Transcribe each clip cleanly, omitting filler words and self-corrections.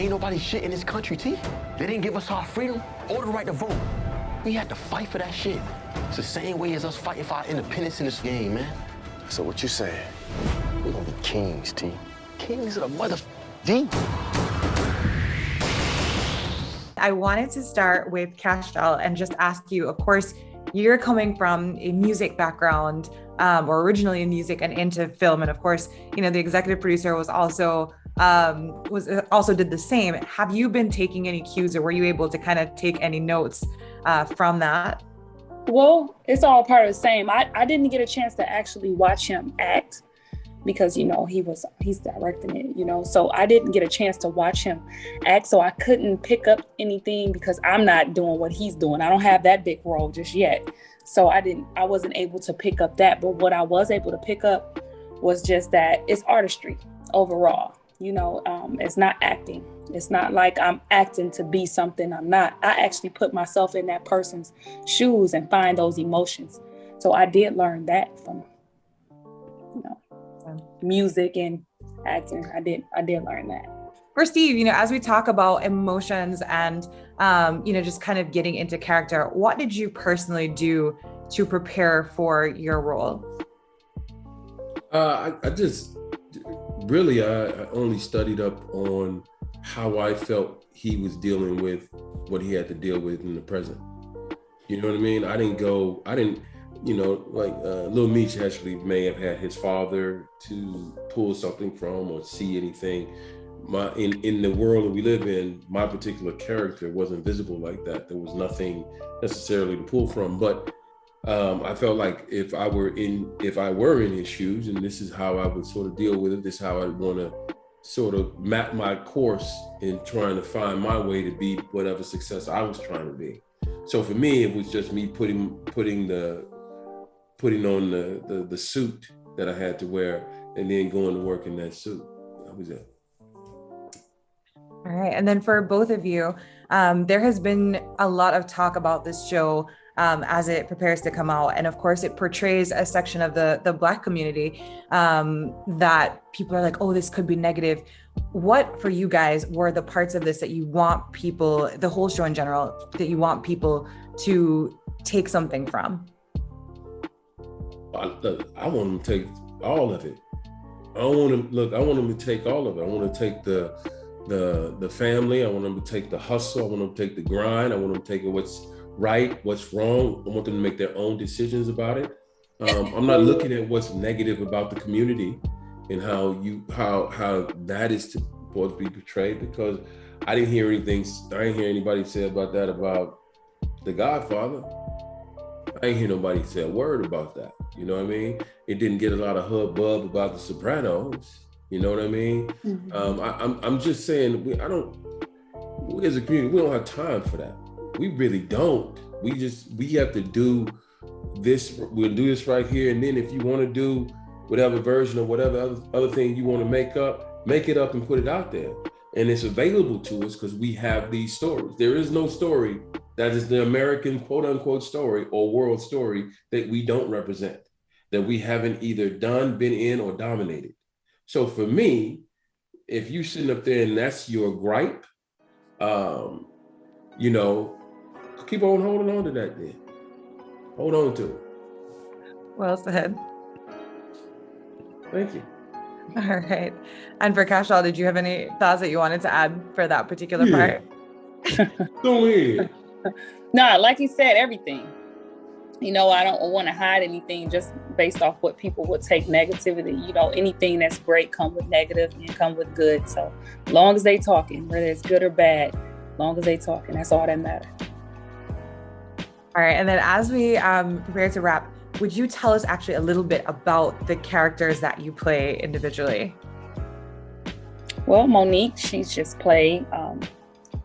ain't nobody shit in this country, T. They didn't give us our freedom or the right to vote. We had to fight for that shit. It's the same way as us fighting for our independence in this game, man. So what you saying? We're gonna be kings, T. Kings of the mother D. I wanted to start with Kash and just ask you, of course, you're coming from a music background, or originally in music and into film. And of course, you know, the executive producer was also did the same. Have you been taking any cues, or were you able to kind of take any notes from that? Well, it's all part of the same. I didn't get a chance to actually watch him act because, you know, he's directing it, you know, so I didn't get a chance to watch him act. So I couldn't pick up anything because I'm not doing what he's doing. I don't have that big role just yet. So I wasn't able to pick up that. But what I was able to pick up was just that it's artistry overall. You know, it's not acting. It's not like I'm acting to be something I'm not. I actually put myself in that person's shoes and find those emotions. So I did learn that from, you know, music and acting. I did learn that. For Steve, you know, as we talk about emotions and, you know, just kind of getting into character, what did you personally do to prepare for your role? I only studied up on how I felt he was dealing with what he had to deal with in the present. You know what I mean? You know, like Lil Meech actually may have had his father to pull something from or see anything. In the world that we live in, my particular character wasn't visible like that. There was nothing necessarily to pull from, but I felt like if I were in his shoes, and this is how I would sort of deal with it, this is how I want to sort of map my course in trying to find my way to be whatever success I was trying to be. So for me, it was just me putting on the suit that I had to wear and then going to work in that suit. That was it. All right. And then for both of you, there has been a lot of talk about this show as it prepares to come out. And of course, it portrays a section of the Black community that people are like, oh, this could be negative. What for you guys were the parts of this that you want people, the whole show in general, that you want people to take something from? I want them to take all of it. I want them to take all of it. I want to take the family. I want them to take the hustle. I want them to take the grind. I want them to take what's right, what's wrong. I want them to make their own decisions about it. I'm not looking at what's negative about the community and how that is supposed to be portrayed, because I didn't hear anybody say about that about The Godfather. I ain't hear nobody say a word about that. You know what I mean? It didn't get a lot of hubbub about The Sopranos. You know what I mean? Mm-hmm. I'm just saying, we as a community, we don't have time for that. We really don't. We have to do this. We'll do this right here. And then if you want to do whatever version of whatever other thing you want to make it up and put it out there. And it's available to us because we have these stories. There is no story that is the American quote unquote story or world story that we don't represent, that we haven't either done, been in, or dominated. So for me, if you sitting up there and that's your gripe, you know, keep on holding on to that then. Hold on to it. Well said. Thank you. All right. And for Kash, did you have any thoughts that you wanted to add for that particular part? Go ahead. No, like you said, everything. You know, I don't want to hide anything just based off what people would take negativity. You know, anything that's great come with negative and come with good. So long as they talking, whether it's good or bad, long as they talking, that's all that matters. All right. And then as we prepare to wrap, would you tell us actually a little bit about the characters that you play individually? Well, Monique, she's just played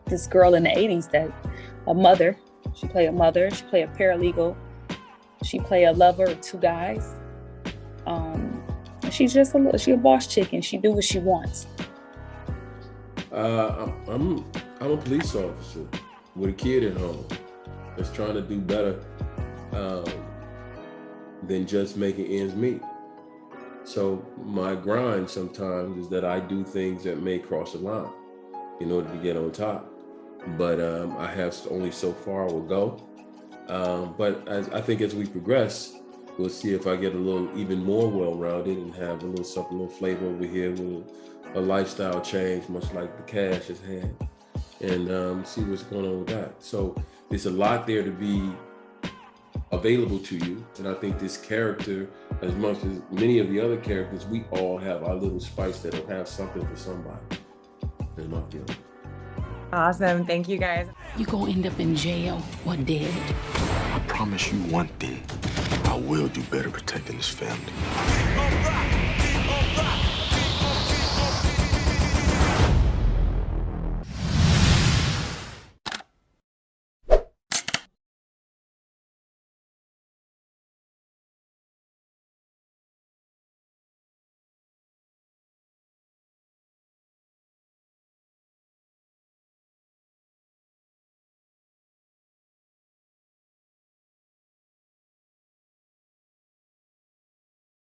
this girl in the 80s that a mother. She played a mother. She played a paralegal. She played a lover of two guys. She's just she a boss chick and she do what she wants. I'm a police officer with a kid at home that's trying to do better than just making ends meet. So my grind sometimes is that I do things that may cross a line. in order to get on top. But I have only so far will go. But I think as we progress, we'll see if I get a little even more well-rounded and have a little flavor over here with a lifestyle change, much like the Kash has had, and see what's going on with that. So there's a lot there to be available to you. And I think this character, as much as many of the other characters, we all have our little spice that'll have something for somebody. That's my feeling. Awesome. Thank you, guys. You gonna end up in jail or dead. I promise you one thing. I will do better protecting this family.